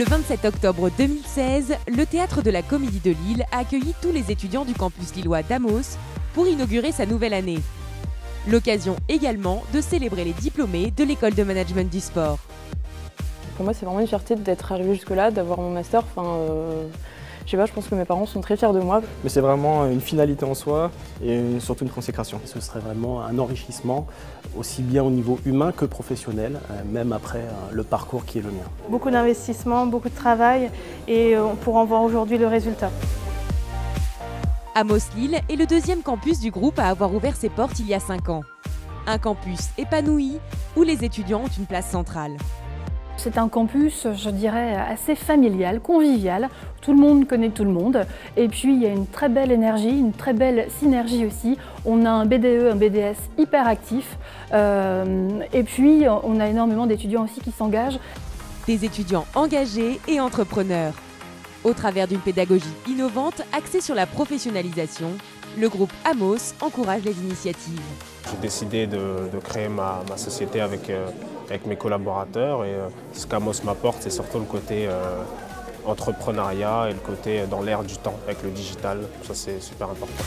Le 27 octobre 2016, le Théâtre de la Comédie de Lille a accueilli tous les étudiants du campus lillois d'Amos pour inaugurer sa nouvelle année. L'occasion également de célébrer les diplômés de l'école de management du sport. Pour moi, c'est vraiment une fierté d'être arrivée jusque-là, d'avoir mon master. Je sais pas, je pense que mes parents sont très fiers de moi. Mais c'est vraiment une finalité en soi et surtout une consécration. Ce serait vraiment un enrichissement, aussi bien au niveau humain que professionnel, même après le parcours qui est le mien. Beaucoup d'investissement, beaucoup de travail et on pourra en voir aujourd'hui le résultat. Amos Lille est le deuxième campus du groupe à avoir ouvert ses portes il y a 5 ans. Un campus épanoui où les étudiants ont une place centrale. C'est un campus, je dirais, assez familial, convivial. Tout le monde connaît tout le monde. Et puis, il y a une très belle énergie, une très belle synergie aussi. On a un BDE, un BDS hyper actif. Et puis, on a énormément d'étudiants aussi qui s'engagent. Des étudiants engagés et entrepreneurs. Au travers d'une pédagogie innovante axée sur la professionnalisation, le groupe Amos encourage les initiatives. J'ai décidé de créer ma société avec mes collaborateurs et ce qu'Amos m'apporte, c'est surtout le côté entrepreneuriat et le côté dans l'ère du temps avec le digital. Ça, c'est super important.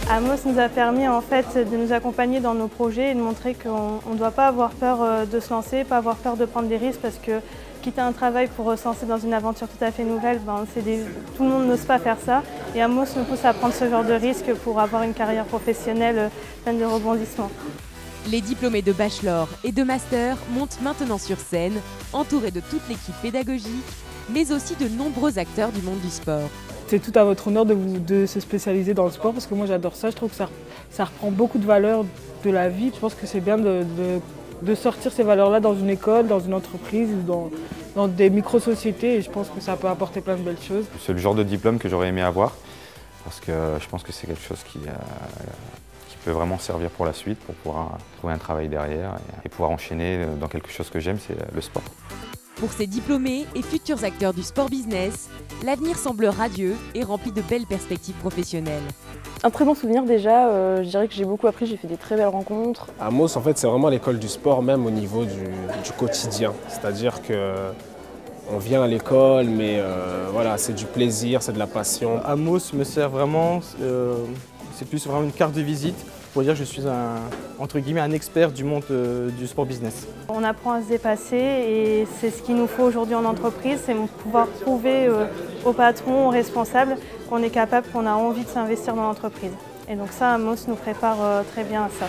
Amos nous a permis en fait de nous accompagner dans nos projets et de montrer qu'on ne doit pas avoir peur de se lancer, pas avoir peur de prendre des risques parce que quitter un travail pour se lancer dans une aventure tout à fait nouvelle, tout le monde n'ose pas faire ça. Et Amos nous pousse à prendre ce genre de risque pour avoir une carrière professionnelle pleine de rebondissements. Les diplômés de bachelor et de master montent maintenant sur scène, entourés de toute l'équipe pédagogique, mais aussi de nombreux acteurs du monde du sport. C'est tout à votre honneur de se spécialiser dans le sport parce que moi j'adore ça, je trouve que ça reprend beaucoup de valeurs de la vie. Je pense que c'est bien de sortir ces valeurs-là dans une école, dans une entreprise ou dans des micro-sociétés et je pense que ça peut apporter plein de belles choses. C'est le genre de diplôme que j'aurais aimé avoir parce que je pense que c'est quelque chose qui peut vraiment servir pour la suite, pour pouvoir trouver un travail derrière et pouvoir enchaîner dans quelque chose que j'aime, c'est le sport. Pour ces diplômés et futurs acteurs du sport business, l'avenir semble radieux et rempli de belles perspectives professionnelles. Un très bon souvenir déjà, je dirais que j'ai beaucoup appris, j'ai fait des très belles rencontres. Amos, en fait, c'est vraiment l'école du sport, même au niveau du quotidien. C'est-à-dire qu'on vient à l'école, mais voilà, c'est du plaisir, c'est de la passion. Amos me sert vraiment, c'est plus vraiment une carte de visite pour dire que je suis entre guillemets un expert du monde du sport business. On apprend à se dépasser et c'est ce qu'il nous faut aujourd'hui en entreprise, c'est pouvoir prouver aux patrons, aux responsables qu'on est capable, qu'on a envie de s'investir dans l'entreprise. Et donc ça, Amos nous prépare très bien à ça.